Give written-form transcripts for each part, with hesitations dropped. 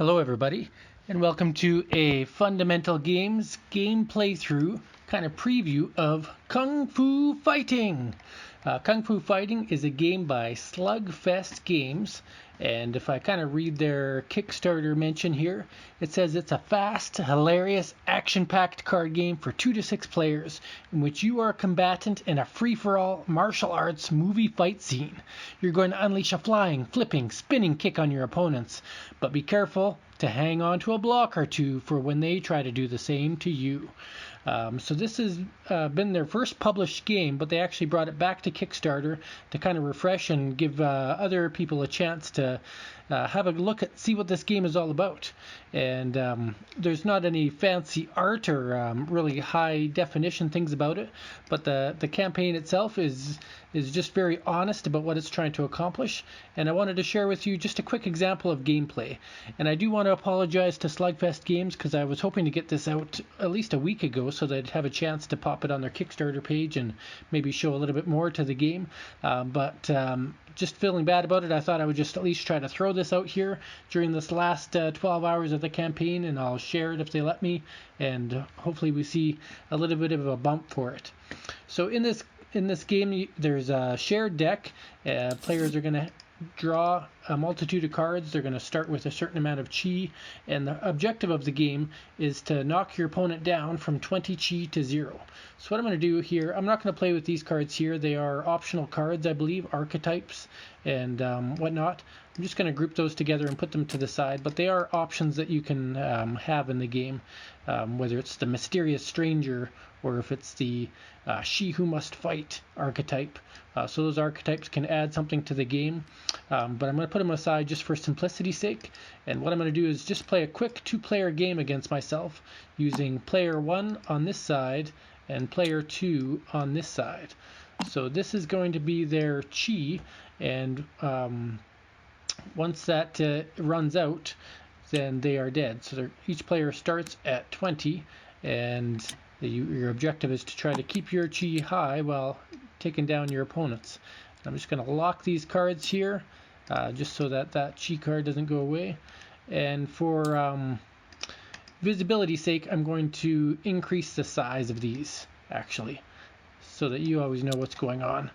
Hello everybody, and welcome to a Fundamental Games game playthrough kind of preview of Kung Fu Fighting. Kung Fu Fighting is a game by Slugfest Games, and if I kind of read their Kickstarter mention here, it says it's a fast, hilarious, action-packed card game for 2 to 6 players in which you are a combatant in a free-for-all martial arts movie fight scene. You're going to unleash a flying, flipping, spinning kick on your opponents, but be careful to hang on to a block or two for when they try to do the same to you. So this has been their first published game, but they actually brought it back to Kickstarter to kind of refresh and give other people a chance to have a look at, see what this game is all about. And there's not any fancy art or really high definition things about it, but the campaign itself is just very honest about what it's trying to accomplish. And I wanted to share with you just a quick example of gameplay. And I do want to apologize to Slugfest Games because I was hoping to get this out at least a week ago so they'd have a chance to pop it on their Kickstarter page and maybe show a little bit more to the game. But just feeling bad about it, I thought I would just at least try to throw this out here during this last 12 hours of the campaign, and I'll share it if they let me, and hopefully we see a little bit of a bump for it. So in this game, there's a shared deck. Players are going to draw a multitude of cards. They're going to start with a certain amount of chi, and the objective of the game is to knock your opponent down from 20 chi to 0. So what I'm going to do here, I'm not going to play with these cards here. They are optional cards, I believe, archetypes and whatnot. I'm just going to group those together and put them to the side, but they are options that you can have in the game, whether it's the mysterious stranger or if it's the she who must fight archetype. So those archetypes can add something to the game, but I'm going to put them aside just for simplicity's sake. And what I'm going to do is just play a quick 2-player game against myself using player 1 on this side and player 2 on this side. So this is going to be their chi, and once that runs out, then they are dead. So each player starts at 20, and your objective is to try to keep your chi high while taking down your opponents. I'm just going to lock these cards here, just so that chi card doesn't go away. And for visibility's sake, I'm going to increase the size of these, actually, so that you always know what's going on.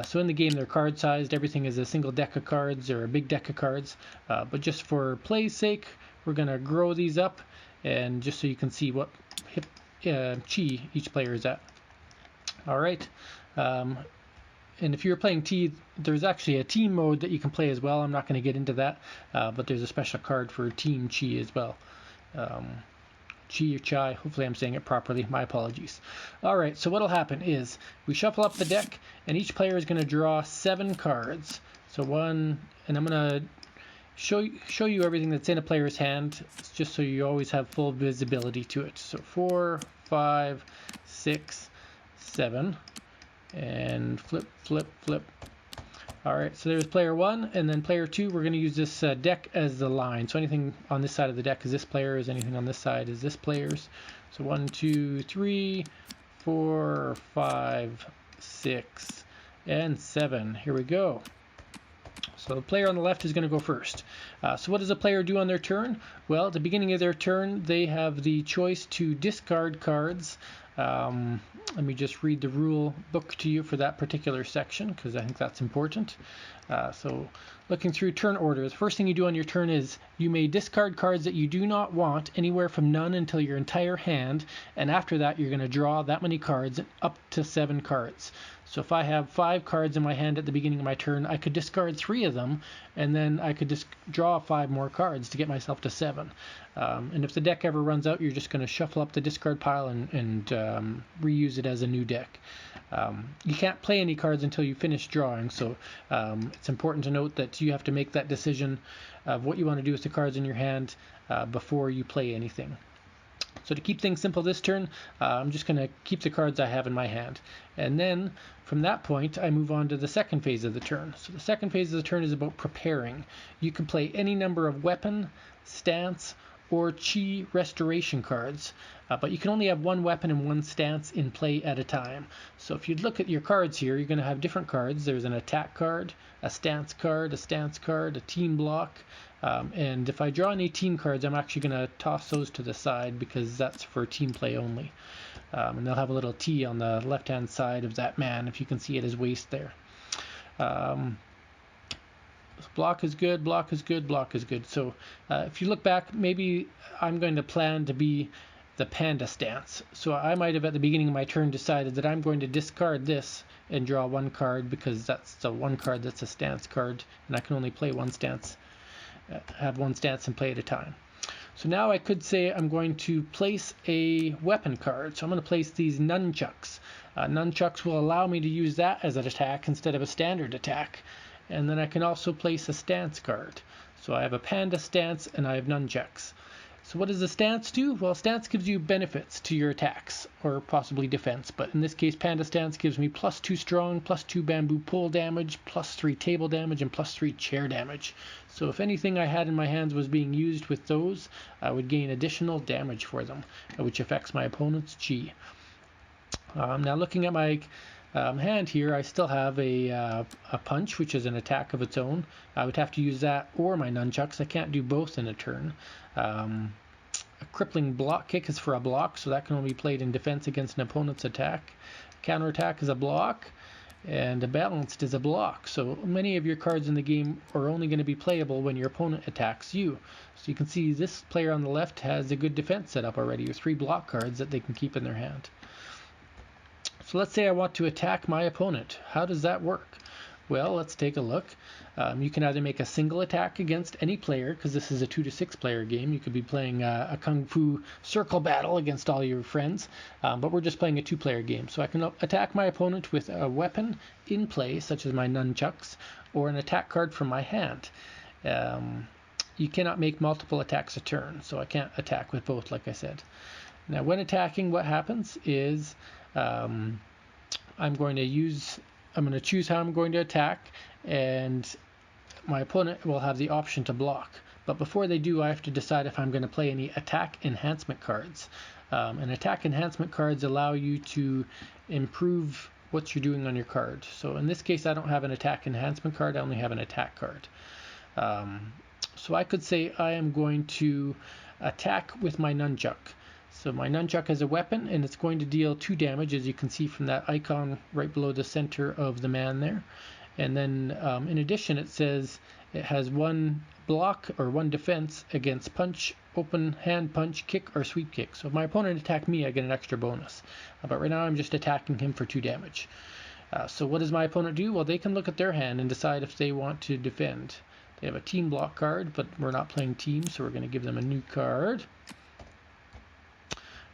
So in the game, they're card sized. Everything is a single deck of cards or a big deck of cards. But just for play's sake, we're going to grow these up, and just so you can see what chi each player is at. All right. And if you're playing T, there's actually a team mode that you can play as well. I'm not going to get into that, but there's a special card for Team Chi as well. Chi or Chai, hopefully I'm saying it properly, my apologies. Alright, so what'll happen is we shuffle up the deck, and each player is going to draw 7 cards. So one, and I'm going to show you everything that's in a player's hand, just so you always have full visibility to it. So 4, 5, 6, 7, and flip, flip, flip. Alright, so there's player 1, and then player 2, we're going to use this deck as the line. So anything on this side of the deck is this player's, anything on this side is this player's. So 1, 2, 3, 4, 5, 6, and 7. Here we go. So the player on the left is going to go first. So what does a player do on their turn? Well, at the beginning of their turn, they have the choice to discard cards. Let me just read the rule book to you for that particular section, because I think that's important. So looking through turn orders, first thing you do on your turn is you may discard cards that you do not want, anywhere from none until your entire hand, and after that you're going to draw that many cards, up to 7 cards. So if I have 5 cards in my hand at the beginning of my turn, I could discard 3 of them, and then I could just draw 5 more cards to get myself to 7. And if the deck ever runs out, you're just going to shuffle up the discard pile and reuse it as a new deck. You can't play any cards until you finish drawing, so it's important to note that you have to make that decision of what you want to do with the cards in your hand before you play anything. So to keep things simple this turn, I'm just going to keep the cards I have in my hand. And then from that point, I move on to the second phase of the turn. So the second phase of the turn is about preparing. You can play any number of weapon, stance, or chi restoration cards. But you can only have one weapon and one stance in play at a time. So if you look at your cards here, you're going to have different cards. There's an attack card, a stance card, a team block. And if I draw any team cards, I'm actually going to toss those to the side because that's for team play only. And they'll have a little T on the left-hand side of that man, if you can see at his waist there. Block is good, block is good, block is good. So if you look back, maybe I'm going to plan to be the panda stance. So I might have at the beginning of my turn decided that I'm going to discard this and draw one card because that's the one card that's a stance card, and I can only play one stance, have one stance and play at a time. So now I could say I'm going to place a weapon card. So I'm going to place these nunchucks. Nunchucks will allow me to use that as an attack instead of a standard attack. And then I can also place a stance card. So I have a panda stance and I have nunchucks. So what does the stance do? Well, stance gives you benefits to your attacks, or possibly defense. But in this case, panda stance gives me +2 strong, +2 bamboo pole damage, +3 table damage, and +3 chair damage. So if anything I had in my hands was being used with those, I would gain additional damage for them, which affects my opponent's chi. Now looking at my hand here, I still have a punch, which is an attack of its own. I would have to use that or my nunchucks. I can't do both in a turn. A crippling block kick is for a block, so that can only be played in defense against an opponent's attack. Counterattack is a block, and a balanced is a block. So many of your cards in the game are only going to be playable when your opponent attacks you. So you can see this player on the left has a good defense set up already, with 3 block cards that they can keep in their hand. So let's say I want to attack my opponent. How does that work? Well, let's take a look. You can either make a single attack against any player, because this is a 2 to 6 player game. You could be playing a kung fu circle battle against all your friends, but we're just playing a 2-player game. So I can attack my opponent with a weapon in play, such as my nunchucks, or an attack card from my hand. You cannot make multiple attacks a turn, so I can't attack with both, like I said. Now, when attacking, what happens is I'm going to choose how I'm going to attack, and my opponent will have the option to block. But before they do, I have to decide if I'm going to play any attack enhancement cards. And attack enhancement cards allow you to improve what you're doing on your card. So in this case, I don't have an attack enhancement card, I only have an attack card. So I could say I am going to attack with my nunchuck. So my nunchuck is a weapon, and it's going to deal 2 damage, as you can see from that icon right below the center of the man there. And then in addition, it says it has 1 block or 1 defense against punch, open hand punch, kick, or sweep kick. So if my opponent attacked me, I get an extra bonus. But right now I'm just attacking him for 2 damage. So what does my opponent do? Well, they can look at their hand and decide if they want to defend. They have a team block card, but we're not playing team, so we're going to give them a new card.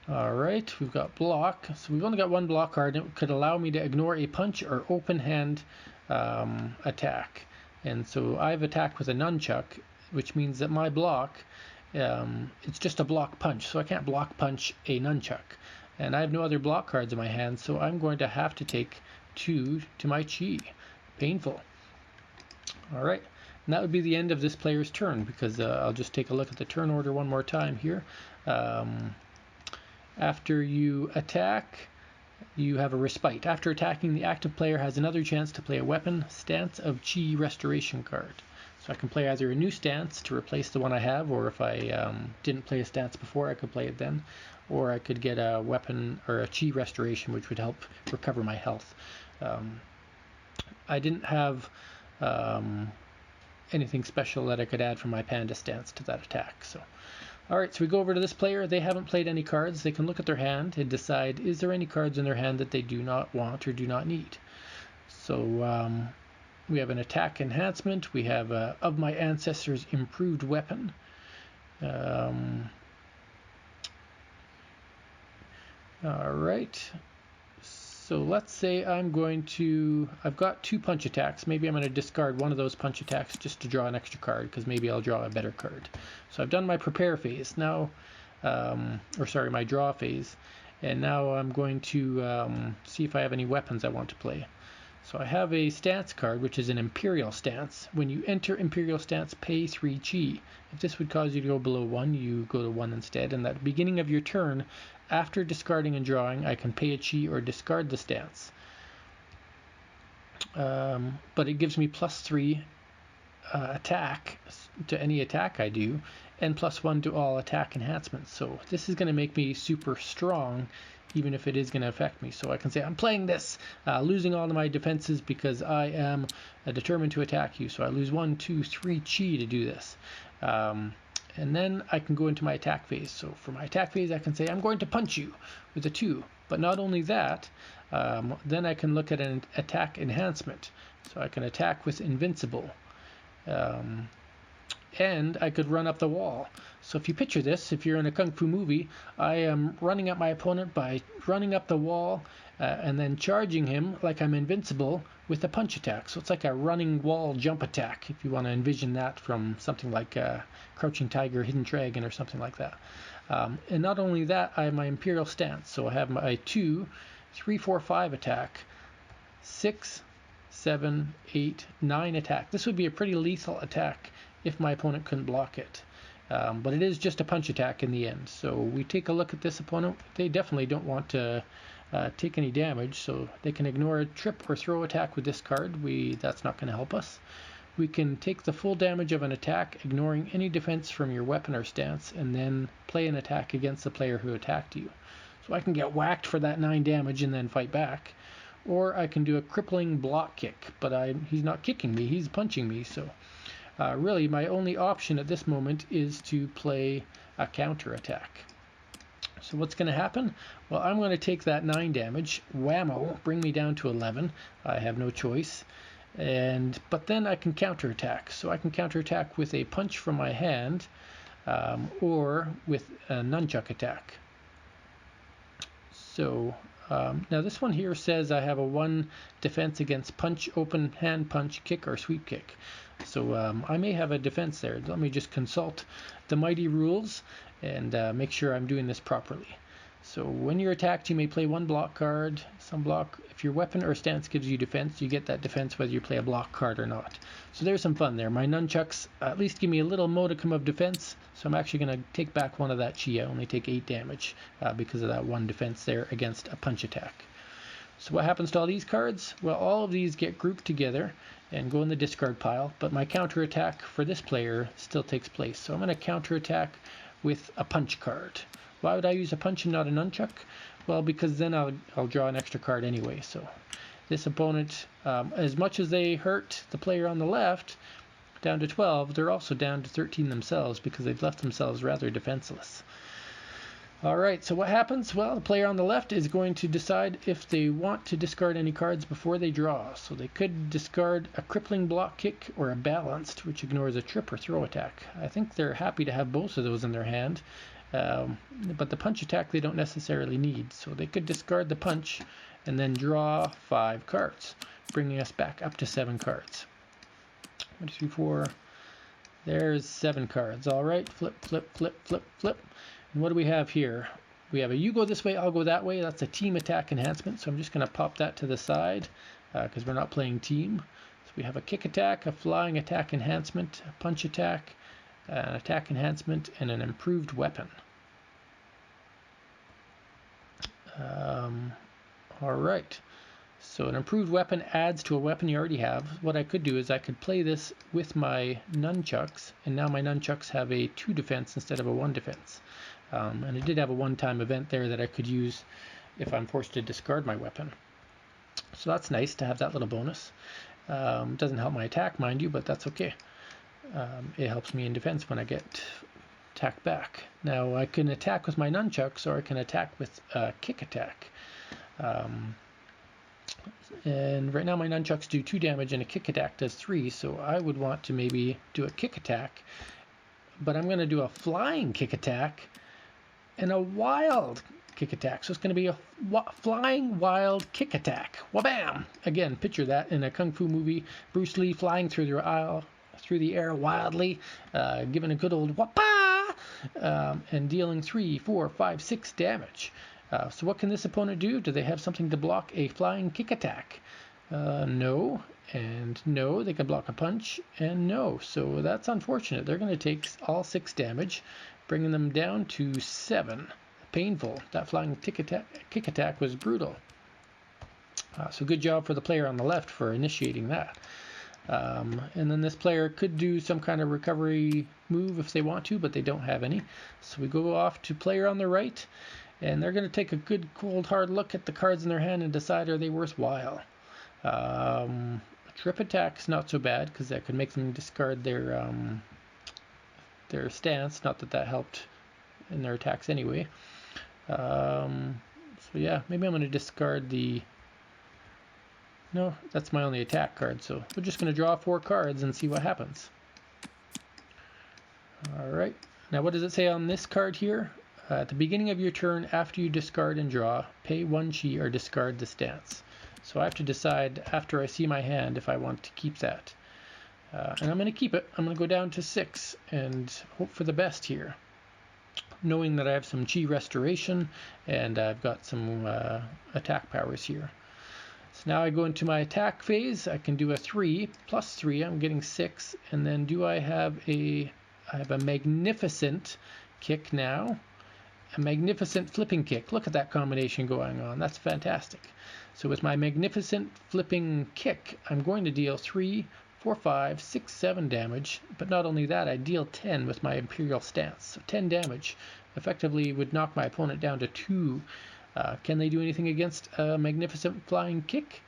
Alright, we've got block. So we've only got 1 block card, and it could allow me to ignore a punch or open hand attack. And so I've attacked with a nunchuck, which means that my block, it's just a block punch. So I can't block punch a nunchuck. And I have no other block cards in my hand, so I'm going to have to take 2 to my chi. Painful. Alright, and that would be the end of this player's turn, because I'll just take a look at the turn order one more time here. After you attack, you have a respite. After attacking, the active player has another chance to play a weapon stance of chi restoration card. So I can play either a new stance to replace the one I have, or if I didn't play a stance before, I could play it then. Or I could get a weapon or a chi restoration, which would help recover my health. I didn't have anything special that I could add from my panda stance to that attack. So. Alright, so we go over to this player. They haven't played any cards. They can look at their hand and decide, is there any cards in their hand that they do not want or do not need? So we have an attack enhancement. We have of my ancestors improved weapon. Alright, so let's say I've got 2 punch attacks. Maybe I'm going to discard one of those punch attacks just to draw an extra card, because maybe I'll draw a better card. So I've done my prepare phase now, my draw phase, and now I'm going to see if I have any weapons I want to play. So I have a stance card, which is an Imperial stance. When you enter Imperial stance, pay 3 chi. If this would cause you to go below 1, you go to 1 instead. And at the beginning of your turn, after discarding and drawing, I can pay a chi or discard the stance. But it gives me +3 attack to any attack I do, and +1 to all attack enhancements. So this is going to make me super strong, even if it is going to affect me. So I can say I'm playing this, losing all of my defenses because I am determined to attack you. So I lose 1, 2, 3 chi to do this. And then I can go into my attack phase. So for my attack phase, I can say I'm going to punch you with a 2. But not only that, then I can look at an attack enhancement. So I can attack with invincible. And I could run up the wall. So if you picture this, if you're in a kung fu movie, I am running at my opponent by running up the wall and then charging him like I'm invincible with a punch attack. So it's like a running wall jump attack, if you want to envision that from something like Crouching Tiger, Hidden Dragon, or something like that. And not only that, I have my Imperial stance. So I have my 2, 3, 4, 5 attack, 6, 7, 8, 9 attack. This would be a pretty lethal attack if my opponent couldn't block it. But it is just a punch attack in the end. So we take a look at this opponent. They definitely don't want to take any damage, so they can ignore a trip or throw attack with this card. That's not going to help us. We can take the full damage of an attack, ignoring any defense from your weapon or stance, and then play an attack against the player who attacked you. So I can get whacked for that 9 damage and then fight back. Or I can do a crippling block kick, but he's not kicking me, he's punching me. So really my only option at this moment is to play a counter attack. So what's going to happen? Well, I'm going to take that 9 damage, whammo, bring me down to 11. I have no choice. But then I can counterattack. So I can counterattack with a punch from my hand or with a nunchuck attack. So now this one here says I have a 1 defense against punch, open hand punch, kick, or sweep kick. So I may have a defense there. Let me just consult the mighty rules and make sure I'm doing this properly. So when you're attacked, you may play 1 block card. Some block. If your weapon or stance gives you defense, you get that defense whether you play a block card or not. So there's some fun there. My nunchucks at least give me a little modicum of defense, so I'm actually going to take back 1 of that chi. I only take 8 damage because of that 1 defense there against a punch attack. So what happens to all these cards? Well, all of these get grouped together and go in the discard pile, but my counterattack for this player still takes place. So I'm going to counterattack with a punch card. Why would I use a punch and not a nunchuck? Well, because then I'll draw an extra card anyway. So this opponent, as much as they hurt the player on the left down to 12, they're also down to 13 themselves because they've left themselves rather defenseless. Alright, so what happens? Well, the player on the left is going to decide if they want to discard any cards before they draw. So they could discard a crippling block kick or a balanced, which ignores a trip or throw attack. I think they're happy to have both of those in their hand. But the punch attack they don't necessarily need. So they could discard the punch and then draw 5 cards, bringing us back up to 7 cards. 1, 2, 3, 4. There's 7 cards. Alright, flip, flip, flip, flip, flip. And what do we have here? We have a you go this way, I'll go that way. That's a team attack enhancement. So I'm just going to pop that to the side because we're not playing team. So we have a kick attack, a flying attack enhancement, a punch attack, an attack enhancement, and an improved weapon. Alright, so an improved weapon adds to a weapon you already have. What I could do is I could play this with my nunchucks, and now my nunchucks have a 2 defense instead of a 1 defense. And it did have a one-time event there that I could use if I'm forced to discard my weapon. So that's nice to have that little bonus. Doesn't help my attack, mind you, but that's okay. It helps me in defense when I get attacked back. Now I can attack with my nunchucks, or I can attack with a kick attack. And right now my nunchucks do 2 damage and a kick attack does 3, so I would want to maybe do a kick attack, but I'm going to do a flying kick attack and a wild kick attack. So it's going to be a flying wild kick attack. Wabam! Again, picture that in a kung fu movie, Bruce Lee flying through the air wildly, giving a good old wapa, and dealing 3, 4, 5, 6 damage. So what can this opponent do? Do they have something to block a flying kick attack? No, and no. They can block a punch, and no. So that's unfortunate. They're going to take all 6 damage, bringing them down to 7. Painful. That flying kick attack was brutal. So good job for the player on the left for initiating that. And then this player could do some kind of recovery move if they want to, but they don't have any. So we go off to player on the right, and they're going to take a good, cold, hard look at the cards in their hand and decide, are they worthwhile? Trip attack's not so bad because that could make them discard their stance. Not that that helped in their attacks anyway. So yeah, maybe I'm going to discard the... No, that's my only attack card, so we're just going to draw 4 cards and see what happens. Alright, now what does it say on this card here? At the beginning of your turn, after you discard and draw, pay 1 chi or discard the stance. So I have to decide after I see my hand if I want to keep that. And I'm going to keep it. I'm going to go down to 6 and hope for the best here, knowing that I have some chi restoration and I've got some attack powers here. So now I go into my attack phase. I can do a 3 plus 3. I'm getting 6. And then I have a magnificent kick now. A magnificent flipping kick. Look at that combination going on. That's fantastic. So with my magnificent flipping kick, I'm going to deal 3, 4, 5, 6, 7 damage. But not only that, I deal 10 with my Imperial Stance. So 10 damage effectively would knock my opponent down to 2. Can they do anything against a magnificent flying kick?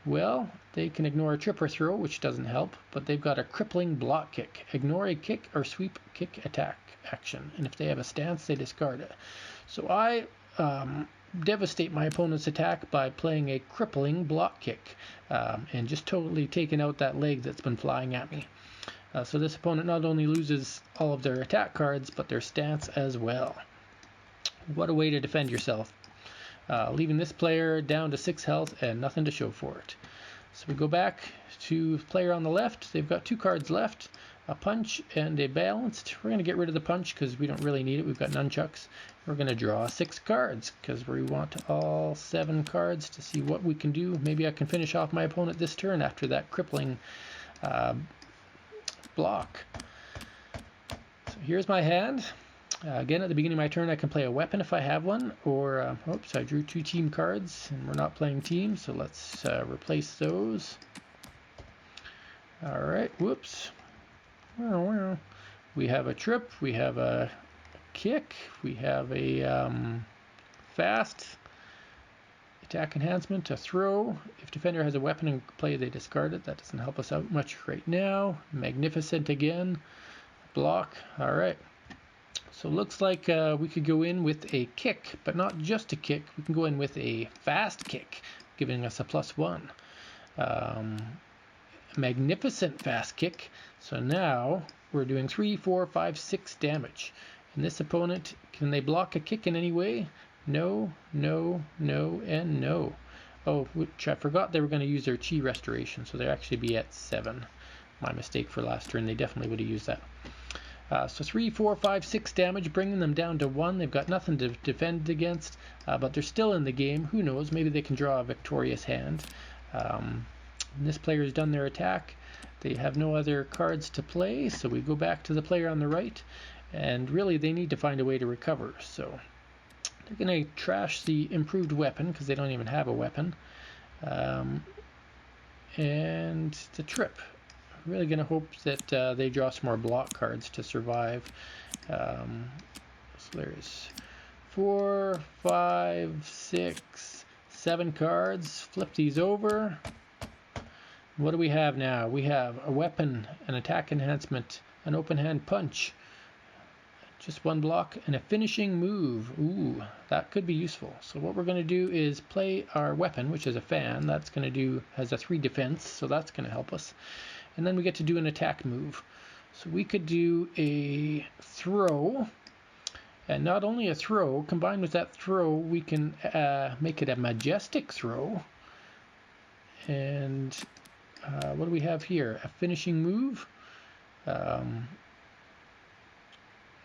Well, they can ignore a trip or throw, which doesn't help, but they've got a crippling block kick. Ignore a kick or sweep kick attack action, and if they have a stance, they discard it. So I devastate my opponent's attack by playing a crippling block kick and just totally taking out that leg that's been flying at me. So this opponent not only loses all of their attack cards, but their stance as well. What a way to defend yourself. Leaving this player down to 6 health and nothing to show for it. So we go back to player on the left. They've got 2 cards left, a punch and a balanced. We're going to get rid of the punch because we don't really need it. We've got nunchucks. We're going to draw 6 cards because we want all 7 cards to see what we can do. Maybe I can finish off my opponent this turn after that crippling block. So here's my hand. Again, at the beginning of my turn, I can play a weapon if I have one, or, oops, I drew 2 team cards, and we're not playing teams, so let's replace those. Alright, whoops. We have a trip, we have a kick, we have a fast, attack enhancement, a throw. If defender has a weapon in play, they discard it. That doesn't help us out much right now. Magnificent again. Block. Alright. So it looks like we could go in with a kick, but not just a kick. We can go in with a fast kick, giving us a +1. A magnificent fast kick. So now we're doing 3, 4, 5, 6 damage. And this opponent, can they block a kick in any way? No, no, no, and no. Oh, which I forgot they were going to use their chi restoration, so they'd actually be at 7. My mistake for last turn. They definitely would have used that. So 3, 4, 5, 6 damage, bringing them down to 1. They've got nothing to defend against, but they're still in the game. Who knows? Maybe they can draw a victorious hand. This player has done their attack. They have no other cards to play, so we go back to the player on the right, and really they need to find a way to recover. So they're going to trash the improved weapon because they don't even have a weapon, and the trip. Really going to hope that they draw some more block cards to survive. So there's 4, 5, 6, 7 cards. Flip these over. What do we have now? We have a weapon, an attack enhancement, an open hand punch, just 1 block, and a finishing move. Ooh, that could be useful. So what we're going to do is play our weapon, which is a fan. That's going to do, has a 3 defense, so that's going to help us. And then we get to do an attack move. So we could do a throw, and not only a throw, combined with that throw, we can make it a majestic throw. And what do we have here? A finishing move. An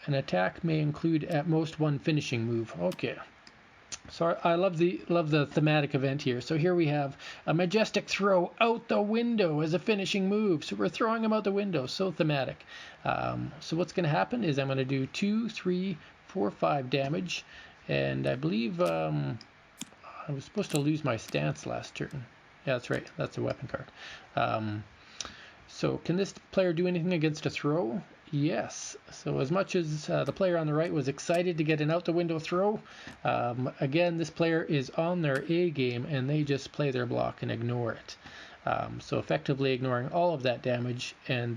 attack may include at most 1 finishing move. Okay. So I love the thematic event here. So here we have a majestic throw out the window as a finishing move. So we're throwing them out the window. So thematic. So what's going to happen is I'm going to do 2, 3, 4, 5 damage, and I believe I was supposed to lose my stance last turn. Yeah, that's right. That's a weapon card. So can this player do anything against a throw? Yes. So as much as the player on the right was excited to get an out the window throw, again, this player is on their A game and they just play their block and ignore it. So effectively ignoring all of that damage, and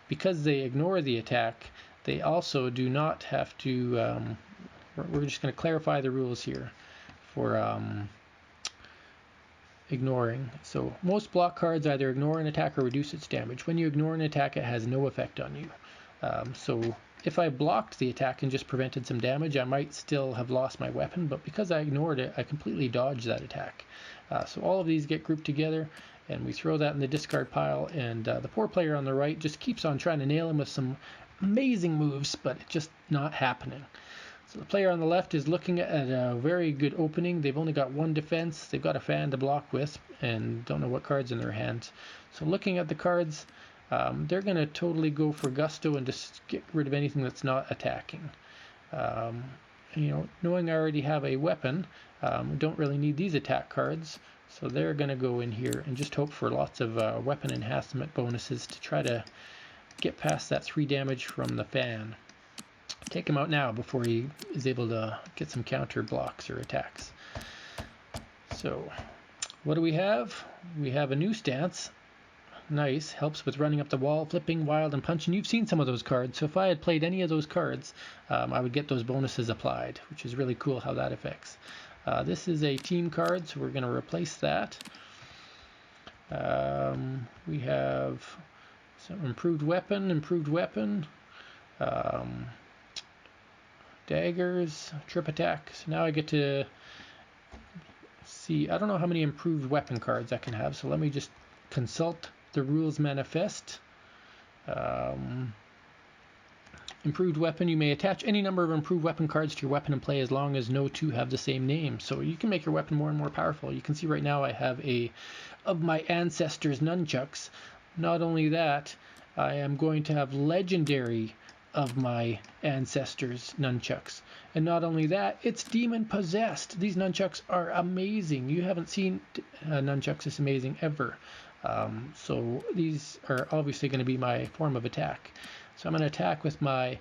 because they ignore the attack, they also do not have to. We're just going to clarify the rules here for ignoring. So most block cards either ignore an attack or reduce its damage. When you ignore an attack, it has no effect on you. So if I blocked the attack and just prevented some damage, I might still have lost my weapon, but because I ignored it, I completely dodged that attack. So all of these get grouped together, and we throw that in the discard pile, and the poor player on the right just keeps on trying to nail him with some amazing moves, but it's just not happening. So the player on the left is looking at a very good opening. They've only got 1 defense. They've got a fan to block with and don't know what cards in their hands. So looking at the cards, they're going to totally go for gusto and just get rid of anything that's not attacking. Knowing I already have a weapon, don't really need these attack cards. So they're going to go in here and just hope for lots of weapon enhancement bonuses to try to get past that 3 damage from the fan. Take him out now before he is able to get some counter blocks or attacks. So what do we have? We have a new stance. Nice. Helps with running up the wall, flipping, wild, and punching. You've seen some of those cards. So if I had played any of those cards, I would get those bonuses applied, which is really cool how that affects. This is a team card, so we're going to replace that. We have some improved weapon. Daggers, trip attack. So now I get to see, I don't know how many improved weapon cards I can have, so let me just consult the rules manifest. Improved weapon, you may attach any number of improved weapon cards to your weapon in play as long as no 2 have the same name. So you can make your weapon more and more powerful. You can see right now I have a of my ancestors nunchucks. Not only that, I am going to have legendary of my ancestors nunchucks, and not only that, it's demon possessed. These nunchucks are amazing. You haven't seen nunchucks this amazing ever. So these are obviously going to be my form of attack. So I'm going to attack with my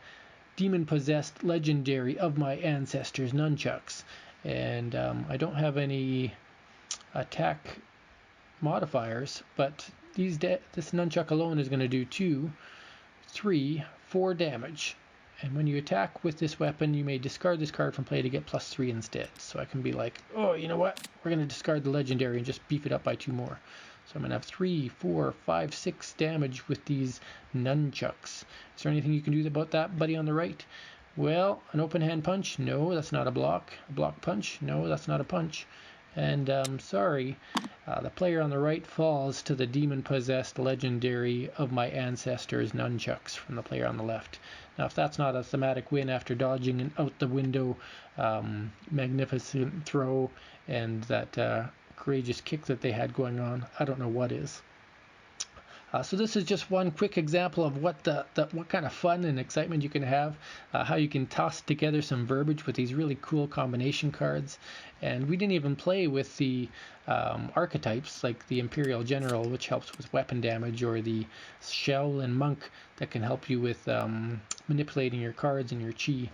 demon possessed legendary of my ancestors nunchucks, and I don't have any attack modifiers, but this nunchuck alone is going to do 2, 3, 4 damage. And when you attack with this weapon, you may discard this card from play to get +3 instead. So I can be like, oh, you know what? We're going to discard the legendary and just beef it up by 2 more. So I'm going to have 3, 4, 5, 6 damage with these nunchucks. Is there anything you can do about that, buddy on the right? Well, an open hand punch? No, that's not a block. A block punch? No, that's not a punch. And sorry, the player on the right falls to the demon-possessed legendary of my ancestors nunchucks from the player on the left. Now, if that's not a thematic win after dodging an out-the-window magnificent throw and that courageous kick that they had going on, I don't know what is. So this is just one quick example of what kind of fun and excitement you can have, how you can toss together some verbiage with these really cool combination cards. And we didn't even play with the archetypes like the Imperial General, which helps with weapon damage, or the Shaolin Monk that can help you with manipulating your cards and your chi.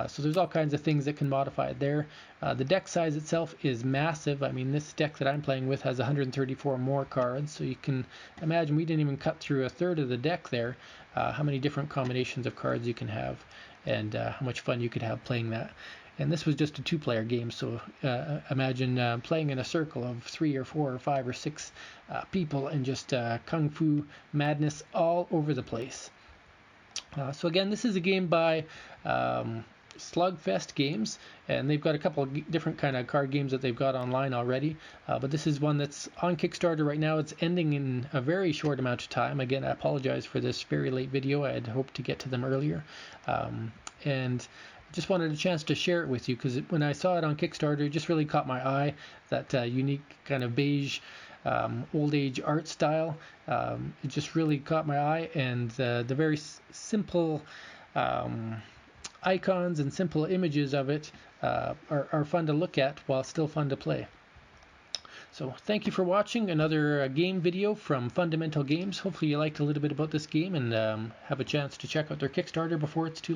So there's all kinds of things that can modify it there. The deck size itself is massive. I mean, this deck that I'm playing with has 134 more cards, so you can imagine we didn't even cut through a third of the deck there, how many different combinations of cards you can have, and how much fun you could have playing that. And this was just a 2-player game, so imagine playing in a circle of 3 or 4 or 5 or 6 people and just kung fu madness all over the place. So again, this is a game by Slugfest Games, and they've got a couple of different kind of card games that they've got online already, but this is one that's on Kickstarter right now. It's ending in a very short amount of time. Again, I apologize for this very late video. I had hoped to get to them earlier. And just wanted a chance to share it with you because when I saw it on Kickstarter, it just really caught my eye. That unique kind of beige old age art style. It just really caught my eye, and the very simple icons and simple images of it are fun to look at while still fun to play. So thank you for watching another game video from Fundamental Games. Hopefully you liked a little bit about this game and have a chance to check out their Kickstarter before it's too